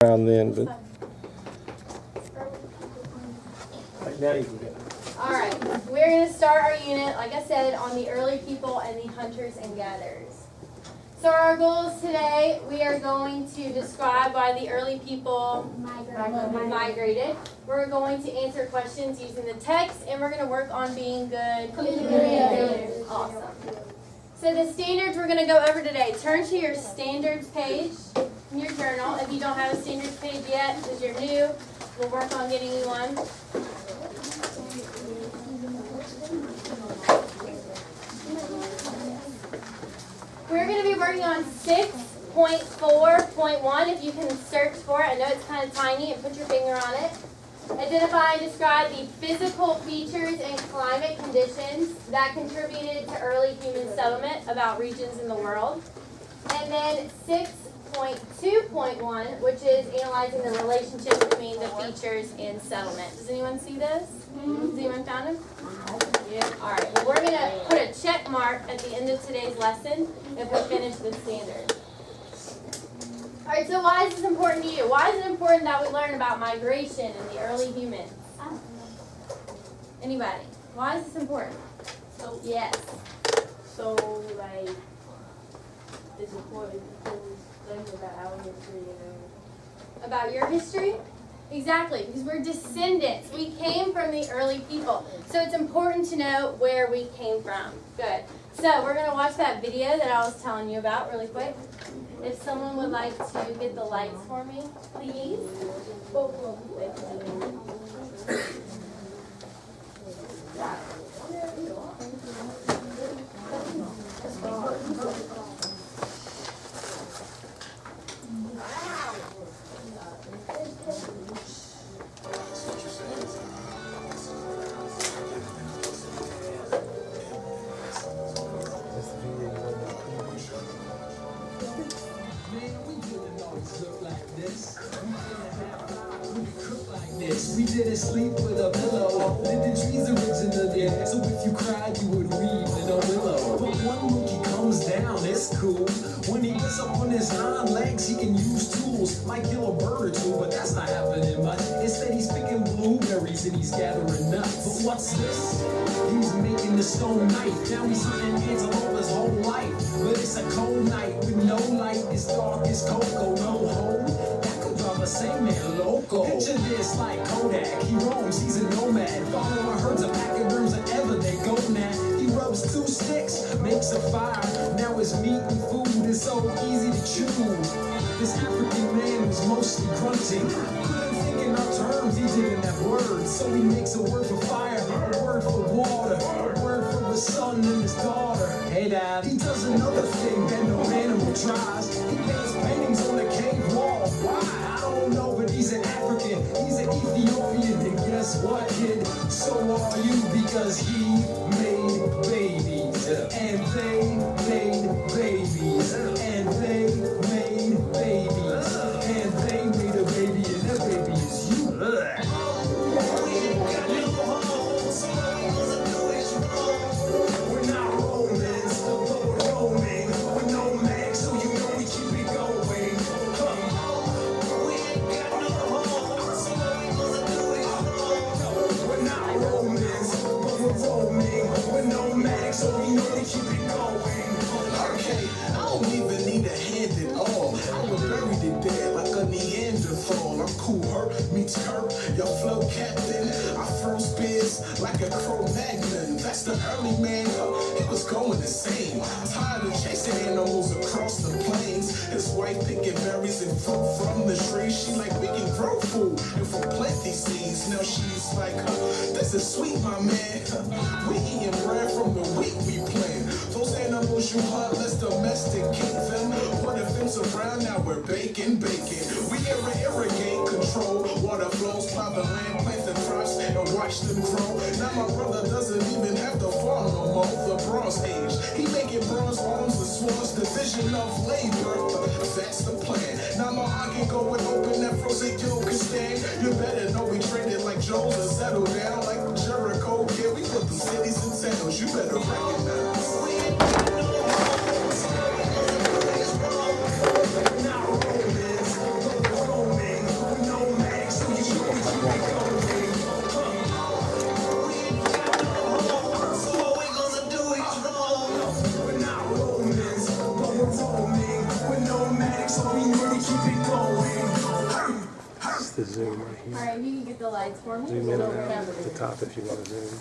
around then, but like now you can get it. Alright, we're going to start our unit, like I said, on the early people and the hunters and gatherers. So our goals today, we are going to describe why the early people migrated. We're going to answer questions using the text, and we're going to work on being good communicators. Awesome. So the standards we're going to go over today. Turn to your standards page in your journal. If you don't have a standards page yet, because you're new, we'll work on getting you one. We're going to be working on 6.4.1. If you can search for it, I know it's kind of tiny, and put your finger on it. Identify and describe the physical features and climate conditions that contributed to early human settlement about regions in the world. And then 6.2.1, which is analyzing the relationship between the features and settlement. Does anyone see this? Has anyone found them? Yeah. All right. Well, we're going to put a check mark at the end of today's lesson if we finish the standard. All right. So why is this important to you? Why is it important that we learn about migration in the early humans? Anybody? Why is this important? So, yes. So like, it's important because learning about our history and About your history? Exactly, because we're descendants. We came from the early people. So it's important to know where we came from. Good. So we're going to watch that video that I was telling you about really quick. If someone would like to get the lights for me, please. We didn't sleep with a pillow. Living trees originally. So if you cried, you would weep in a willow. But one monkey comes down, it's cool. When he gets up on his hind legs, he can use tools. Might kill a bird or two, but that's not happening much. Instead, he's picking blueberries and he's gathering nuts. But what's this? He's making the stone knife. Now he's hunting antelope his whole life. But it's a cold night with no light. It's dark as cocoa, no home. The same man loco. Picture this like Kodak. He roams, he's a nomad. Following herds of packing worms wherever they go now. He rubs 2 sticks, makes a fire. Now his meat and food is so easy to chew. This African man was mostly grunting. Couldn't think in our terms, he didn't have words. So he makes a word for fire, a word for water, a word for his son and his daughter. Hey Dad. He does another thing that no animal tries. He paints paintings on the cave wall. Why? I don't know, but he's an African, he's an Ethiopian, and guess what, kid? So are you, because he made babies, and they made babies, and they made babies, and they made a baby, and that baby is you. We're not Romans, but we're roaming. We're nomads, so you know we keep it going. We're nomadic, so we know to keep it going. Okay, I don't even need a hand at all. I was buried in dead like a Neanderthal. I'm cool, her meets her, your flow captain. I first biz like a Cro-Magnon. That's the early man, he was going insane. Tired of chasing animals across the plains. His wife picking berries and fruit from the tree. She like, we can grow food and from plant these seeds. Now she's like, this is sweet, my man. We eating bread from the wheat we plant. Those animals you hunt, let's domesticate them. What if them's around, now we're baking. We irrigate, control water flows, plow the land, plant the crops, and watch them grow. Now my brother doesn't even have to farm no more. The Bronze Age, he making bronze arms, the swords, division of labor. That's the plan. Now my aunt can go and open that frozen Kyrgyzstan. You better know we traded like Jones and settle down like Jericho. Yeah, we put the cities and towns. You better recognize. Not Romans, but we're roaming. the zoom right here. All right, you can get the lights for me. Zoom in and out at the top if you want to zoom.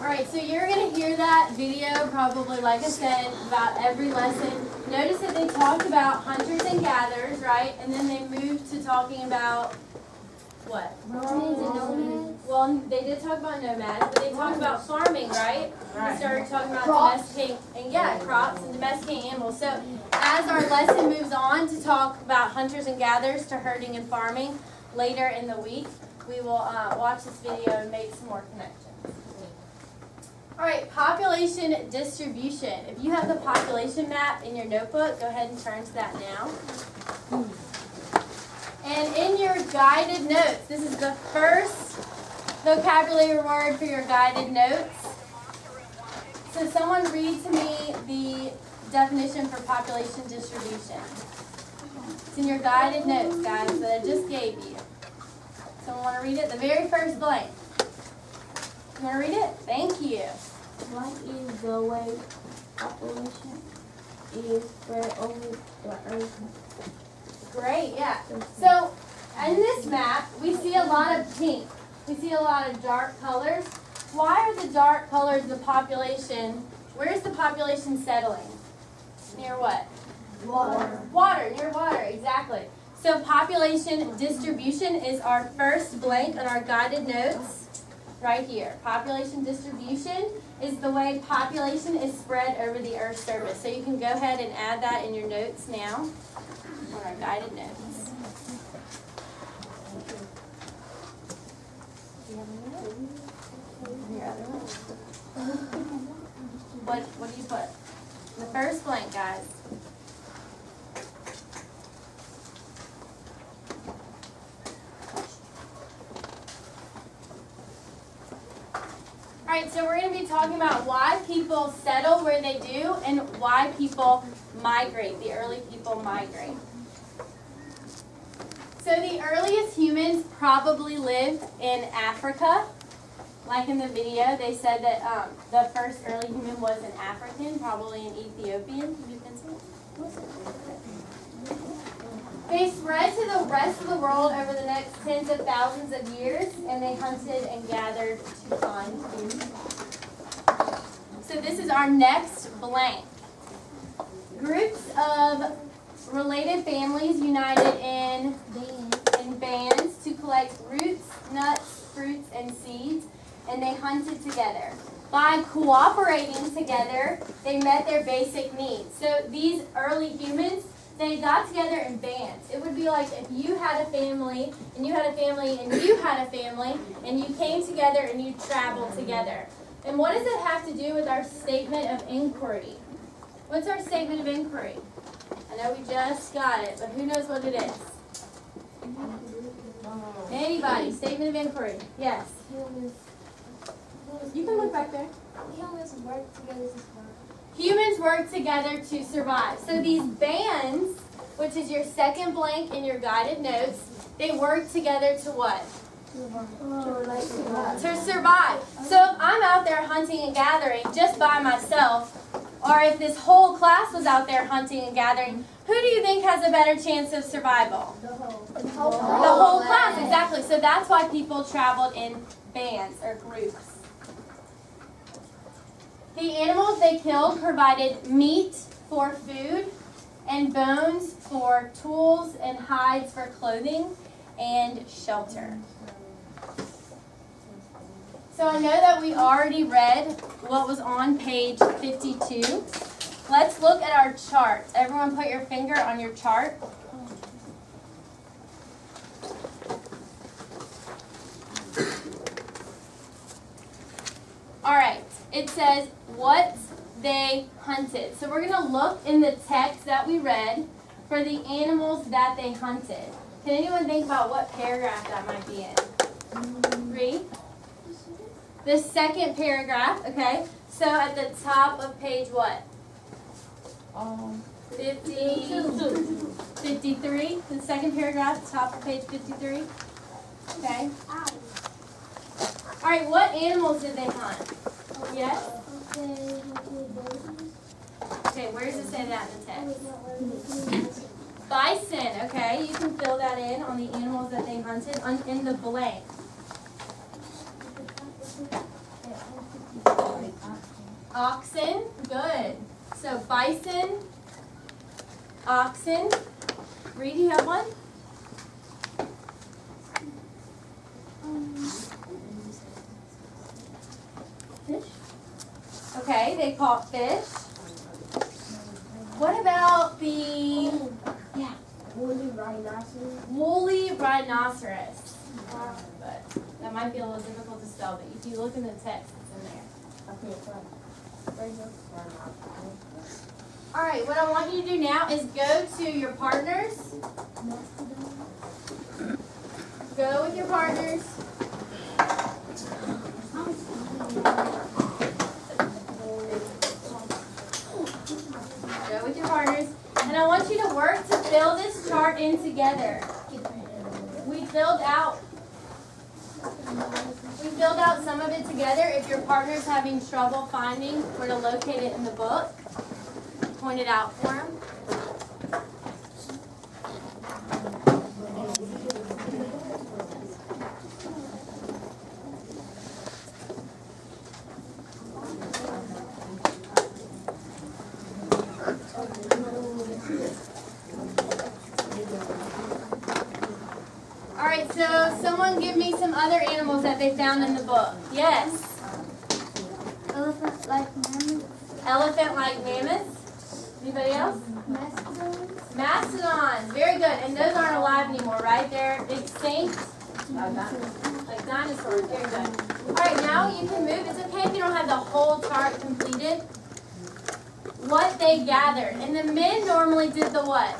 All right, so you're going to hear that video probably, like I said, about every lesson. Notice that they talked about hunters and gatherers, right? And then they moved to talking about what? Well, they did talk about nomads, but they talked about farming, right? They started talking about domesticating, and crops and domesticating animals. So as our lesson moves on to talk about hunters and gatherers to herding and farming later in the week, we will watch this video and make some more connections. All right, population distribution. If you have the population map in your notebook, go ahead and turn to that now. And in your guided notes, this is the first vocabulary word for your guided notes. So someone read to me the definition for population distribution. It's in your guided notes, guys, that I just gave you. Someone want to read it? The very first blank. You want to read it? Thank you. What is the way population is spread over the earth? Great, yeah. So in this map, we see a lot of pink. We see a lot of dark colors. Why are the dark colors the population? Where is the population settling? Near what? Water. Water, near water, exactly. So population distribution is our first blank on our guided notes right here. Population distribution is the way population is spread over the Earth's surface. So you can go ahead and add that in your notes now on our guided notes. Your other one? What do you put? The first blank, guys. Alright, so we're going to be talking about why people settle where they do and why people migrate, the early people migrate. So the earliest humans probably lived in Africa. Like in the video, they said that the first early human was an African, probably an Ethiopian. They spread to the rest of the world over the next tens of thousands of years, and they hunted and gathered to find food. So this is our next blank. Groups of related families united in bands to collect roots, nuts, fruits, and seeds, and they hunted together. By cooperating together, they met their basic needs. So these early humans, they got together in bands. It would be like if you had a family, and you had a family, and you had a family, and you came together and you traveled together. And what does it have to do with our statement of inquiry? What's our statement of inquiry? I know we just got it, but who knows what it is? Anybody? Statement of inquiry. Yes. You can look back there. Humans work together to survive. Humans work together to survive. So these bands, which is your second blank in your guided notes, they work together to what? To survive. So if I'm out there hunting and gathering just by myself, or if this whole class was out there hunting and gathering, who do you think has a better chance of survival? The The whole class, exactly. So that's why people traveled in bands or groups. The animals they killed provided meat for food, and bones for tools, and hides for clothing and shelter. So I know that we already read what was on page 52. Let's look at our chart. Everyone put your finger on your chart. All right, it says what they hunted. So we're going to look in the text that we read for the animals that they hunted. Can anyone think about what paragraph that might be in? 3? The second paragraph, okay. So at the top of page what? 53. The second paragraph, top of page 53. Okay. All right, what animals did they hunt? Yes? Okay, where does it say that in the text? Bison, okay, you can fill that in on the animals that they hunted in the blank. Oxen, good. So bison, oxen. Reed, you have one? Fish. Okay, they caught fish. What about the Woolly rhinoceros. woolly rhinoceros? But that might be a little difficult to spell, but if you look in the text, it's in there. All right, what I want you to do now is go to your partners. Go with your partners. Go with your partners. And I want you to work to fill this chart in together. We filled out some of it together. If your partner's having trouble finding where to locate it in the book, point it out for them. All right, so someone give me some other animals that they found in the book. Yes. Elephant like mammoth. Elephant like mammoths. Anybody else? Mastodons. Mastodons. Very good. And those aren't alive anymore, right? They're extinct. Like dinosaurs. Very good. All right, now you can move. It's okay if you don't have the whole chart completed. What they gathered. And the men normally did the what?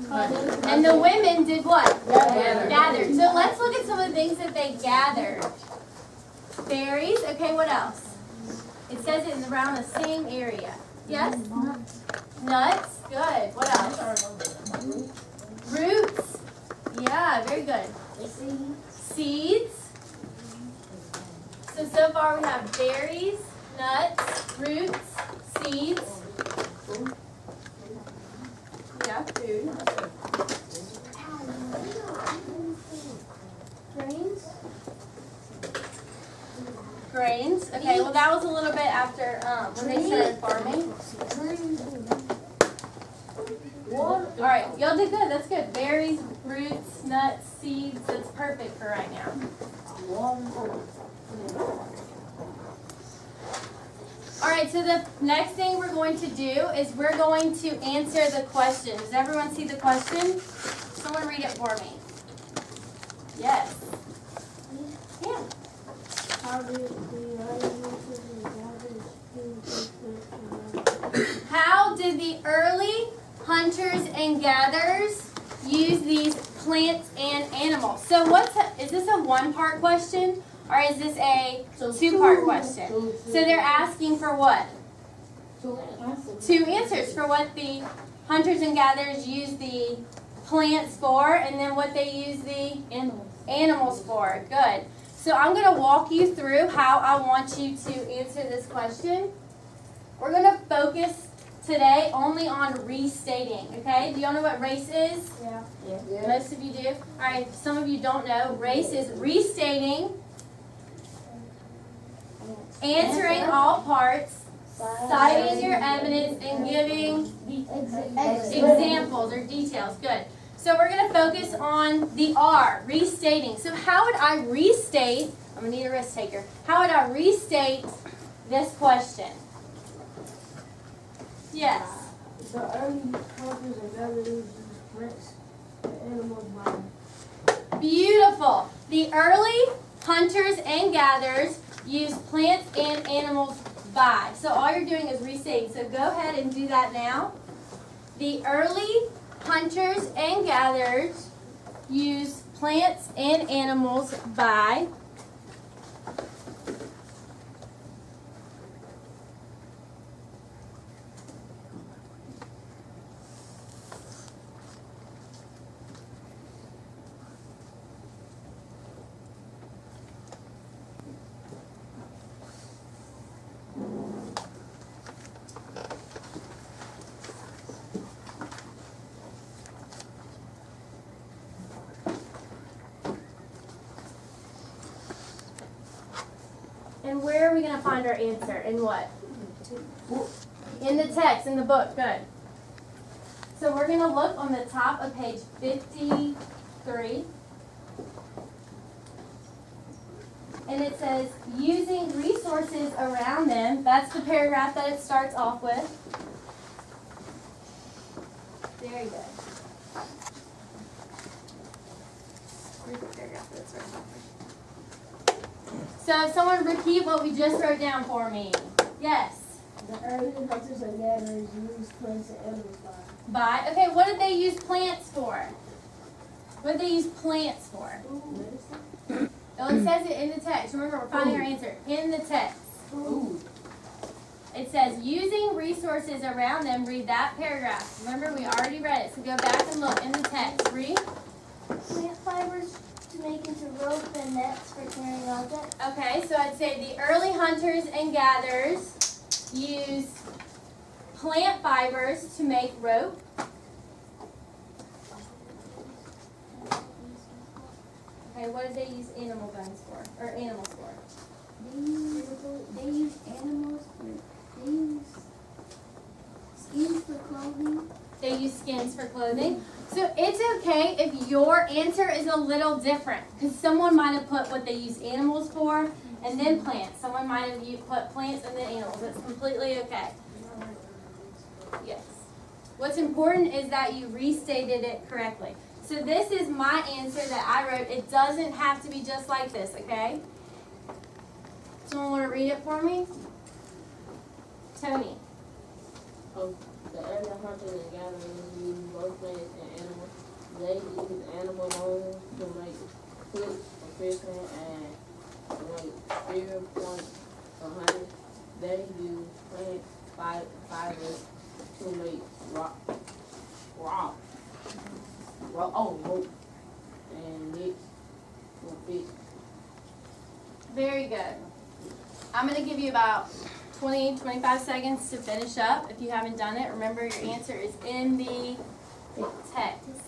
And the women did what? Gathered. So let's look at some of the things that they gathered. Berries. Okay, what else? It says it in around the same area. Yes? Nuts. Good. What else? Roots. Yeah, very good. Seeds. So far we have berries, nuts, roots, seeds. Yeah, food. Grains. Okay, well that was a little bit after when they started farming. Alright, y'all did good. That's good. Berries, roots, nuts, seeds. That's perfect for right now. Alright, so the next thing we're going to do is we're going to answer the question. Does everyone see the question? Someone read it for me. Yes. Yeah. How did the How did the early hunters and gatherers use these plants and animals? So is this a one-part question or is this a two-part question? So they're asking for what? Two answers for what the hunters and gatherers use the plants for and then what they use the animals for. Good. So I'm going to walk you through how I want you to answer this question. We're going to focus today only on restating, okay? Do y'all know what race is? Yeah. Most of you do. All right, some of you don't know. Race is restating, answering all parts, citing your evidence, and giving examples or details. Good. So we're going to focus on the R, restating. So how would I restate, I'm going to need a risk taker, how would I restate this question? Yes. The early hunters and gatherers used plants and animals by. Beautiful. The early hunters and gatherers used plants and animals by. So all you're doing is restating. So go ahead and do that now. The early hunters and gatherers used plants and animals by. where are we going to find our answer? In what? In the text, in the book. Good. So we're going to look on the top of page 53. And it says, using resources around them. That's the paragraph that it starts off with. Very good. Where's the paragraph that it starts off with? So someone repeat what we just wrote down for me. Yes. The early hunters and gatherers used plants and animals By. Okay, what did they use plants for? What did they use plants for? medicine. Oh, it says it in the text. Remember, we're finding our answer in the text. Food. It says, using resources around them, read that paragraph. Remember, we already read it, so go back and look in the text. Read. Plant fibers to make into rope and nets for carrying objects. Okay, so I'd say the early hunters and gatherers used plant fibers to make rope. Okay, what did they use animal bones for? Or animals for? They use animals they use skins for clothing. They use skins for clothing. So it's okay if your answer is a little different, because someone might have put what they use animals for and then plants. Someone might have put plants and then animals. It's completely okay. Yes. What's important is that you restated it correctly. So this is my answer that I wrote. It doesn't have to be just like this, okay? Someone want to read it for me? Tony. The early hunters and gatherers used both plants and animals. They used animal bones to make hooks for fishing and to make spear points for hunting. They used plant fibers to make rope, and nets for fish. Very good. I'm going to give you about 20-25 seconds to finish up. If you haven't done it, remember your answer is in the text.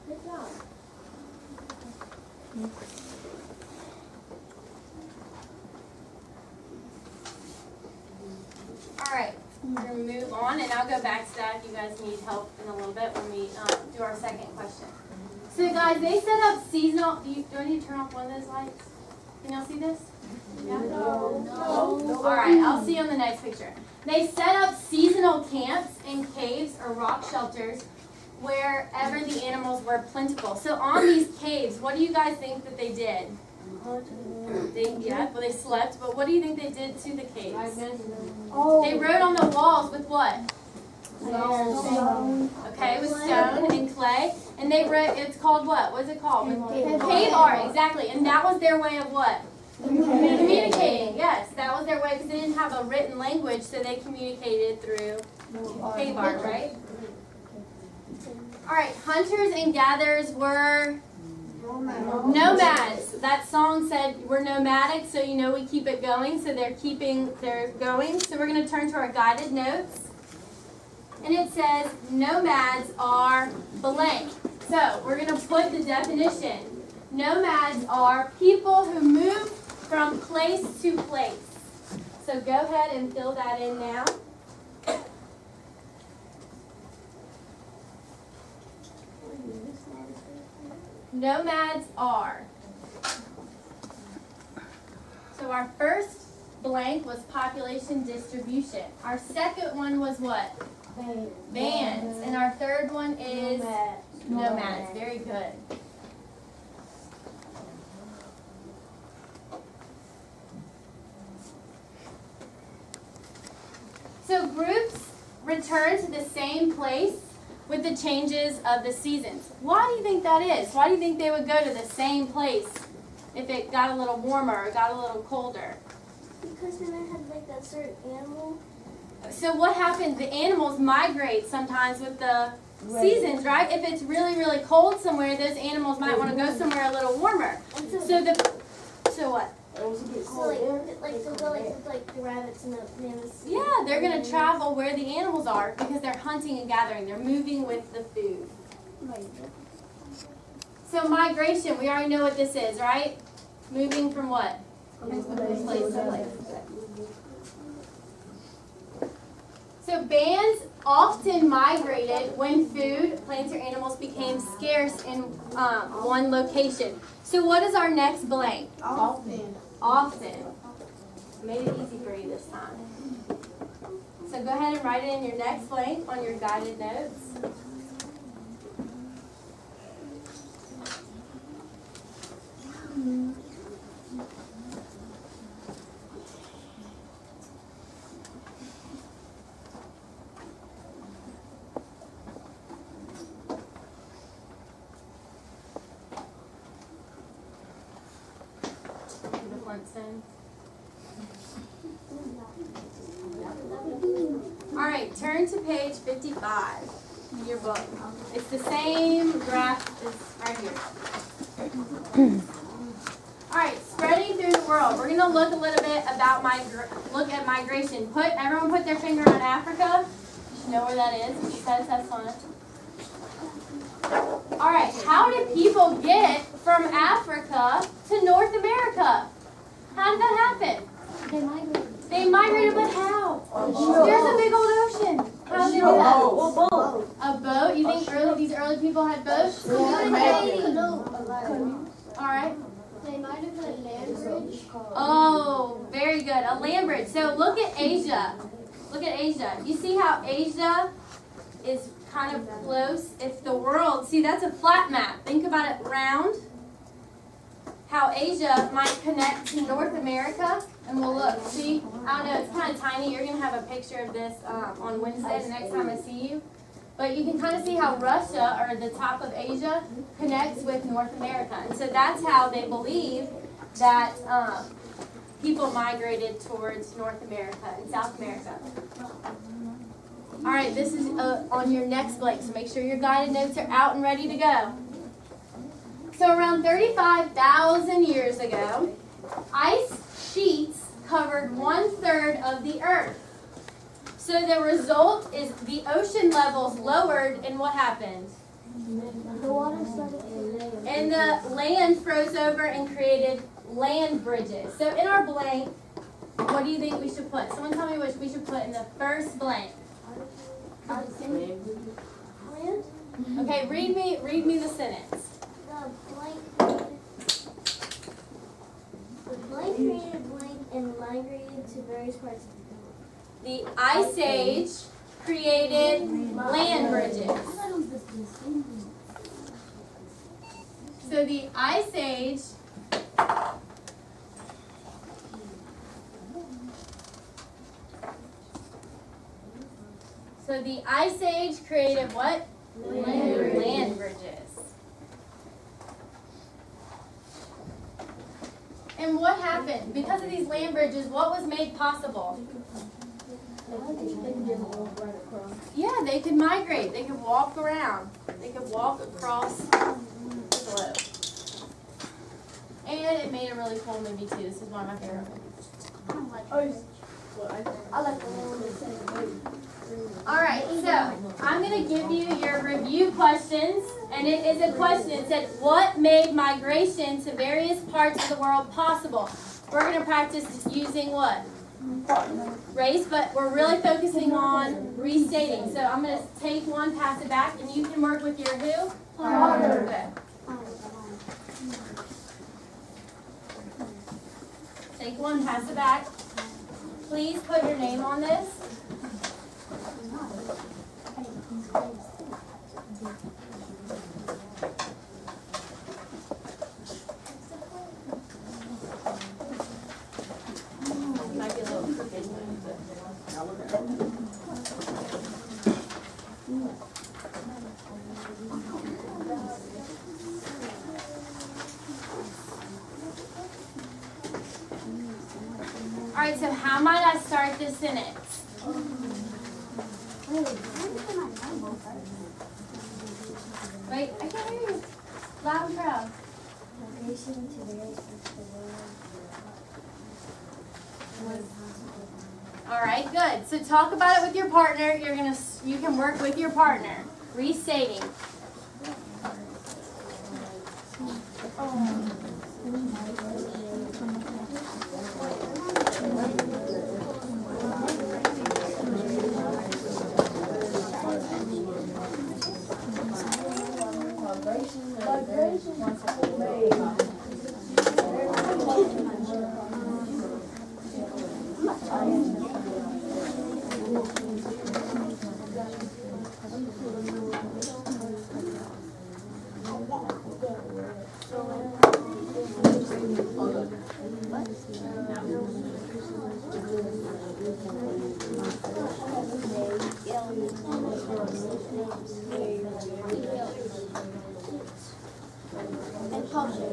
Good job. All right, we're going to move on, and I'll go back to that if you guys need help in a little bit when we do our second question. So guys, they set up seasonal, do I need to turn off one of those lights? Can y'all see this? Yeah? No. All right, I'll see you on the next picture. They set up seasonal camps in caves or rock shelters wherever the animals were plentiful. So on these caves, what do you guys think that they did? They slept, but what do you think they did to the caves? They wrote on the walls with what? Okay, with stone and clay. And they wrote, it's called what? What's it called? Cave art, exactly. And that was their way of what? Communicating, yes. That was their way, because they didn't have a written language, so they communicated through cave art, right? All right, hunters and gatherers were nomads. That song said we're nomadic, so you know we keep it going. So they're going. So we're going to turn to our guided notes. And it says nomads are blank. So we're going to put the definition. Nomads are people who move from place to place. So go ahead and fill that in now. Nomads are. So our first blank was population distribution. Our second one was what? Bands. And our third one is nomads. Very good. So groups return to the same place with the changes of the seasons. Why do you think that is? Why do you think they would go to the same place if it got a little warmer or got a little colder? Because then I had like that certain animal. So what happens? The animals migrate sometimes with the seasons, right? If it's really, really cold somewhere, those animals might want to go somewhere a little warmer. So So what? It was a bit So cold there. like they'll go like the rabbits and the mammoths. Yeah, they're gonna travel where the animals are because they're hunting and gathering. They're moving with the food. So migration, we already know what this is, right? Moving from what? Place to place. So bands often migrated when food, plants, or animals became scarce in one location. So what is our next blank? Often. Often. I made it easy for you this time. So go ahead and write it in your next blank on your guided notes. All right, turn to page 55 in your book. It's the same graph as right here. All right, spreading through the world. We're going to look a little bit about look at migration. Everyone put their finger on Africa. You should know where that is. It says that's on it. All right, how did people get from Africa to North America? How did that happen? They migrated, but how? There's a big old ocean. How did they do that? A boat? You think these early people had boats? All right. They might have had a land bridge. Oh, very good. A land bridge. So look at Asia. Look at Asia. You see how Asia is kind of close? If the world, see, that's a flat map. Think about it round. How Asia might connect to North America. And we'll look. See, I don't know, it's kind of tiny. You're going to have a picture of this on Wednesday, the next time I see you. But you can kind of see how Russia, or the top of Asia, connects with North America. And so that's how they believe that people migrated towards North America and South America. All right, this is on your next blank, so make sure your guided notes are out and ready to go. So around 35,000 years ago, ice sheets covered 1/3 of the earth. So the result is the ocean levels lowered, and what happened? The water started And the land froze over and created land bridges. So in our blank, what do you think we should put? Someone tell me what we should put in the first blank. land. Okay, read me the sentence. The blank created blank and migrated to various parts of the world. The Ice Age created land bridges. So the Ice Age created what? Land bridges. And what happened? Because of these land bridges, what was made possible? Yeah, they could migrate. They could walk around. They could walk across the globe. And it made a really cool movie too. This is one of my favorite movies. I like the one that said Alright, so I'm going to give you your review questions. And it is a question. It said, what made migration to various parts of the world possible? We're going to practice using what? Race, but we're really focusing on restating. So I'm going to take one, pass it back, and you can work with your who? Good. Take one, pass it back. Please put your name on this. Might be a little crooked. All right, so how might I start this sentence? Wait, I can't hear you. Loud and proud. Migration to various parts of the world. All right, good. So talk about it with your partner. You can work with your partner. Restating. And Poche.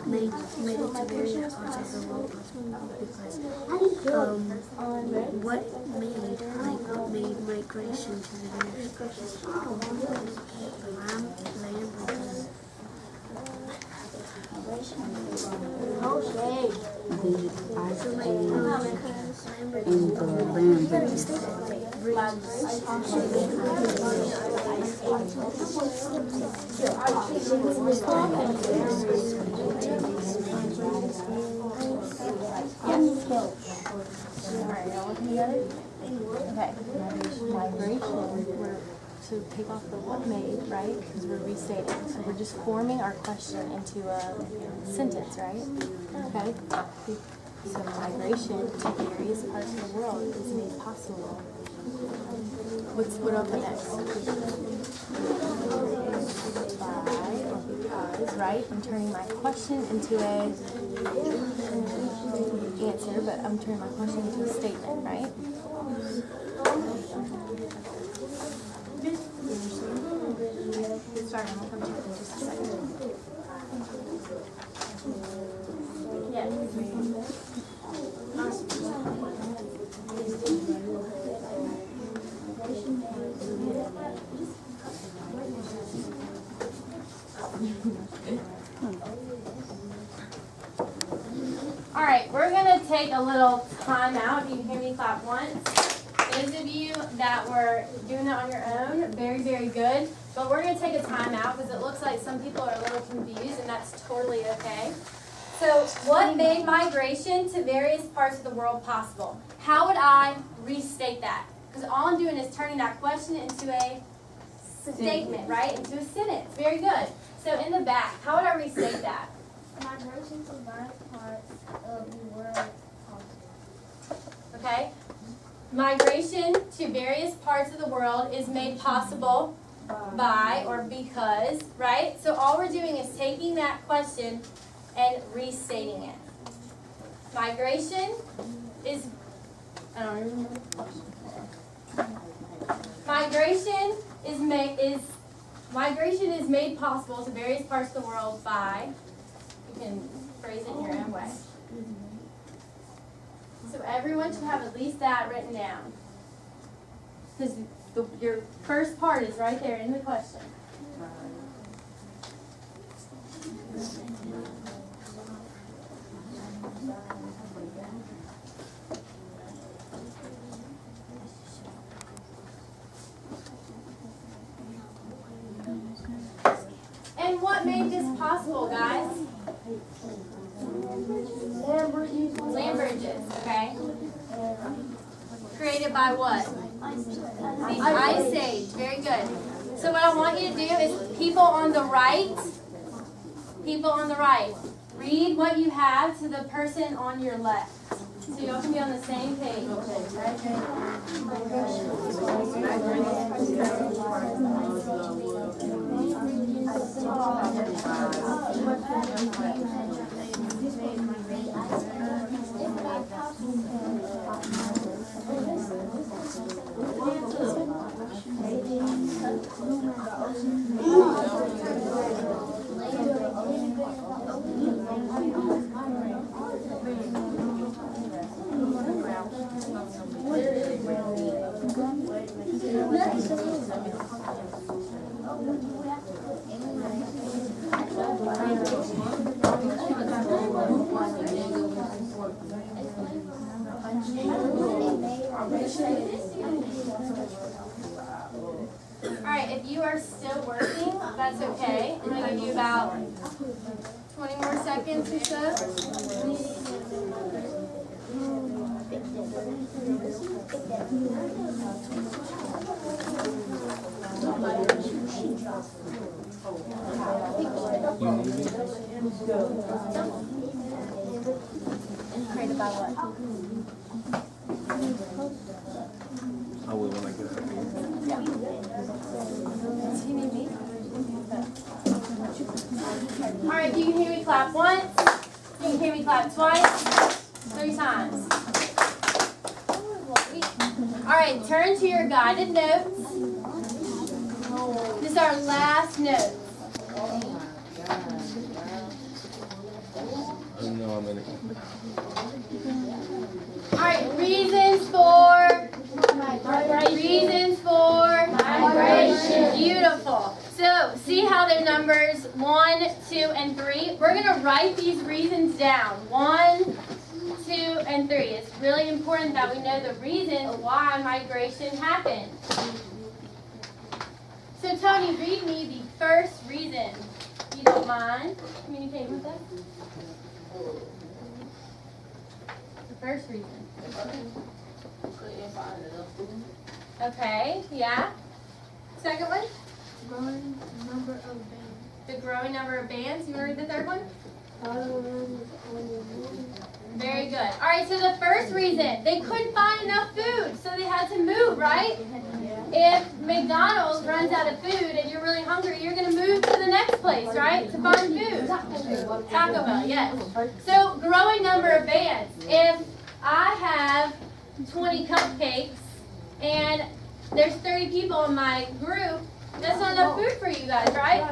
Made it to various parts of the world because what made migration to the various parts of the world? Land bridges. To take off the what made, right? Because we're restating. So we're just forming our question into a sentence, right? Okay? So migration to various parts of the world is made possible. What up next? By or because, right? I'm turning my question into a answer, but I'm turning my question into a statement, right? Sorry, I'll come to you in just a second. All right, we're going to take a little time out. If you can hear me clap once. Those of you that were doing that on your own, very, very good. But we're going to take a time out because it looks like some people are a little confused, and that's totally okay. So what made migration to various parts of the world possible? How would I restate that? Because all I'm doing is turning that question into a statement, right? Into a sentence. Very good. So in the back, how would I restate that? Migration to various parts of the world. Okay? Migration to various parts of the world is made possible by or because, right? So all we're doing is taking that question and restating it. Migration is, I don't remember the question. Migration is made possible to various parts of the world by, you can phrase it in your own way. So everyone should have at least that written down. Because your first part is right there in the question. And what made this possible, guys? Land bridges, okay? Created by what? The Ice Age. Very good. So what I want you to do is people on the right, read what you have to the person on your left. So y'all can be on the same page. Alright, if you are still working, that's okay. I'm going to give you about 20 more seconds or so. Created by what? I will when I get up Do you need me? Alright, you can hear me clap once. You can hear me clap twice. 3 times. Alright, turn to your guided notes. This is our last note. I know I'm in it. Alright, reasons for migration. Beautiful. So, see how they're numbers 1, 2, and 3? We're going to write these reasons down. 1, 2, and 3. It's really important that we know the reason why migration happened. So, Tony, read me the first reason. If you don't mind communicating with us. The first reason. Okay, yeah. Second one? Growing number of bands. The growing number of bands. You want to read the third one? Very good. All right, so the first reason, they couldn't find enough food, so they had to move, right? If McDonald's runs out of food and you're really hungry, you're going to move to the next place, right, to find food. Taco Bell, yes. So growing number of bands. If I have 20 cupcakes and there's 30 people in my group, that's not enough food for you guys, right?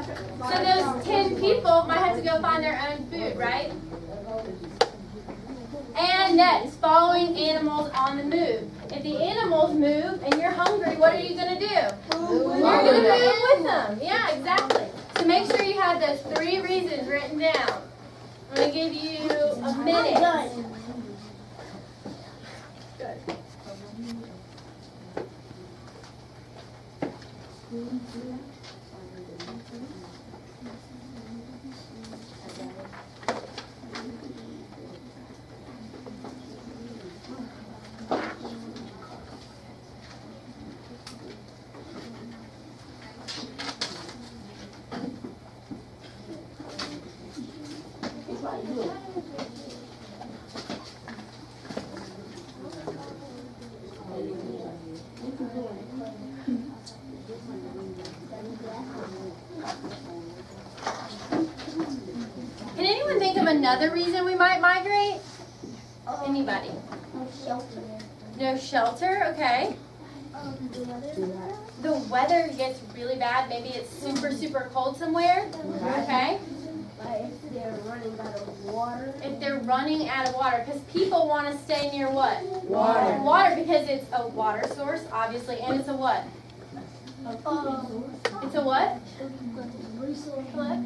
So those 10 people might have to go find their own food, right? And next, following animals on the move. If the animals move and you're hungry, what are you going to do? You're going to move with them. Yeah, exactly. So make sure you have those 3 reasons written down. I'm going to give you a minute. Good. Can anyone think of another reason we might migrate? Anybody? Shelter. No shelter, okay. The weather gets really bad. Maybe it's super, super cold somewhere. Okay. If they're running out of water. If they're running out of water, because people want to stay near what? Water. Water, because it's a water source, obviously, and it's a what? It's a what? What?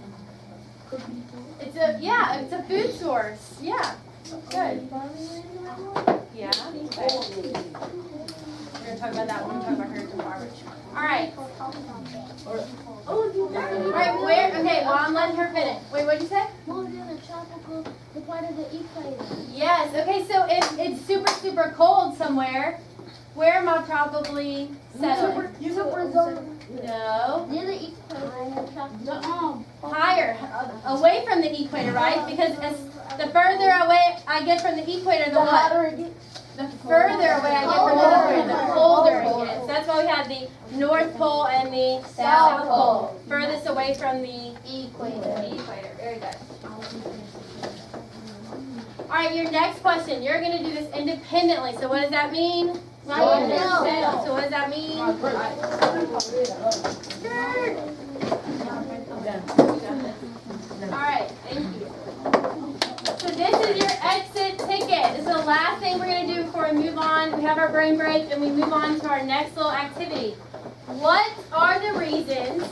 It's a, yeah, it's a food source. Yeah. Good. Yeah. Okay. We're going to talk about that when we talk about hurricane garbage. All right. All right, where? Okay, well, I'm letting her finish. Wait, what did you say? Moved in the tropical, the part of the equator. Yes. Okay, so if it's super, super cold somewhere, where am I probably settling? Super zone. No. Near the equator. Higher, away from the equator, right? Because the further away I get from the equator, the what? The further away I get from the equator, the colder it gets. That's why we have the North Pole and the South Pole. Furthest away from the equator. Very good. All right, your next question. You're going to do this independently. So what does that mean? So what does that mean? All right, thank you. So this is your exit ticket. This is the last thing we're going to do before we move on. We have our brain break and we move on to our next little activity. What are the reasons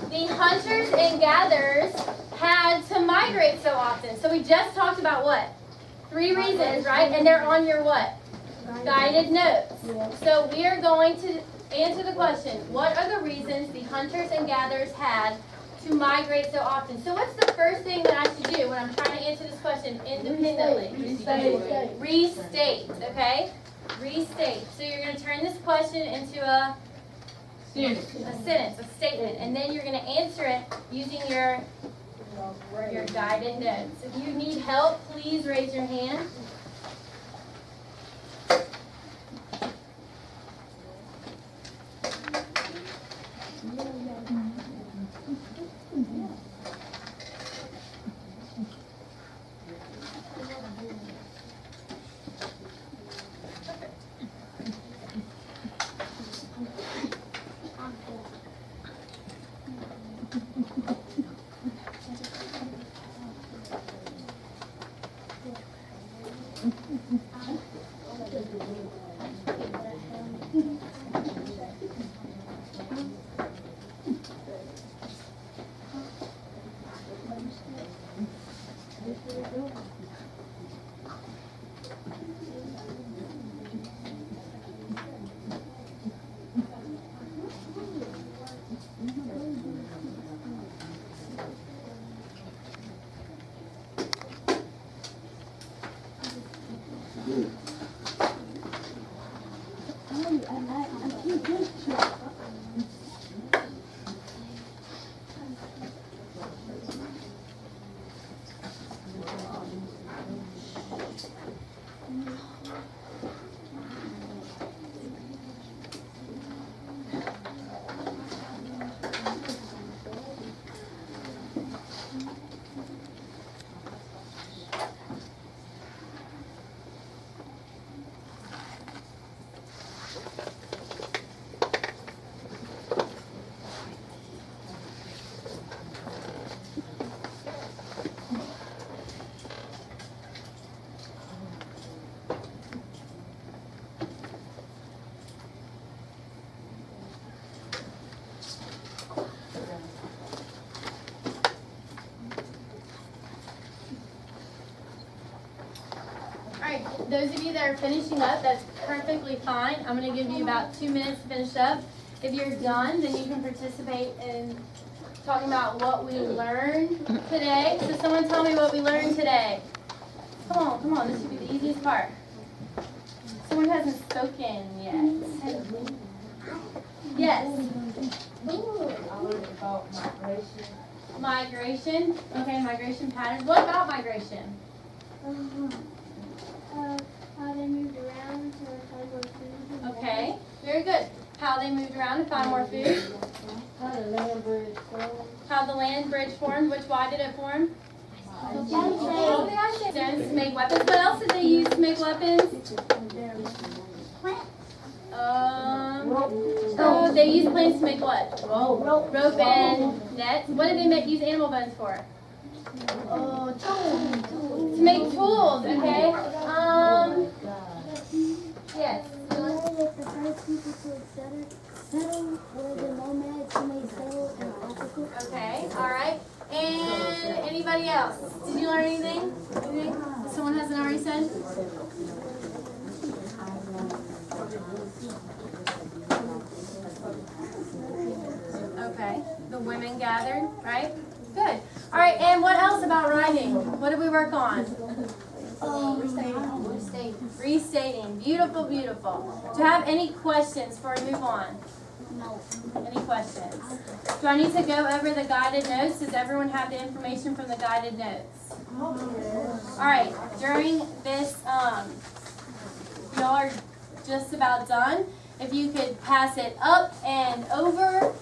the hunters and gatherers had to migrate so often? So we just talked about what? 3 reasons, right? And they're on your what? Guided notes. So we are going to answer the question, what are the reasons the hunters and gatherers had to migrate so often? So what's the first thing that I should do when I'm trying to answer this question independently? Restate, okay? Restate. So you're going to turn this question into a sentence, a statement, and then you're going to answer it using your guided notes. If you need help, please raise your hand. Those of you that are finishing up, that's perfectly fine. I'm going to give you about 2 minutes to finish up. If you're done, then you can participate in talking about what we learned today. So someone tell me what we learned today. Come on, this should be the easiest part. Someone hasn't spoken yet. Yes. I learned about migration. Migration. Okay, migration patterns. What about migration? How they moved around to find more food. Okay, very good. How they moved around to find more food. How the land bridge formed. How the land bridge formed. Why did it form? Stones to make weapons. What else did they use to make weapons? So they used plants to make what? Rope and nets. What did they use animal bones for? Tools. To make tools, okay? Yes. If the first people to settle were the nomads who made settle in Africa. Okay, alright. And anybody else? Did you learn anything? Someone hasn't already said? Okay. The women gathered, right? Good. Alright, and what else about writing? What did we work on? Restating. Beautiful, beautiful. Do you have any questions before we move on? No. Any questions? Do I need to go over the guided notes? Does everyone have the information from the guided notes? Alright, during this, y'all are just about done. If you could pass it up and over.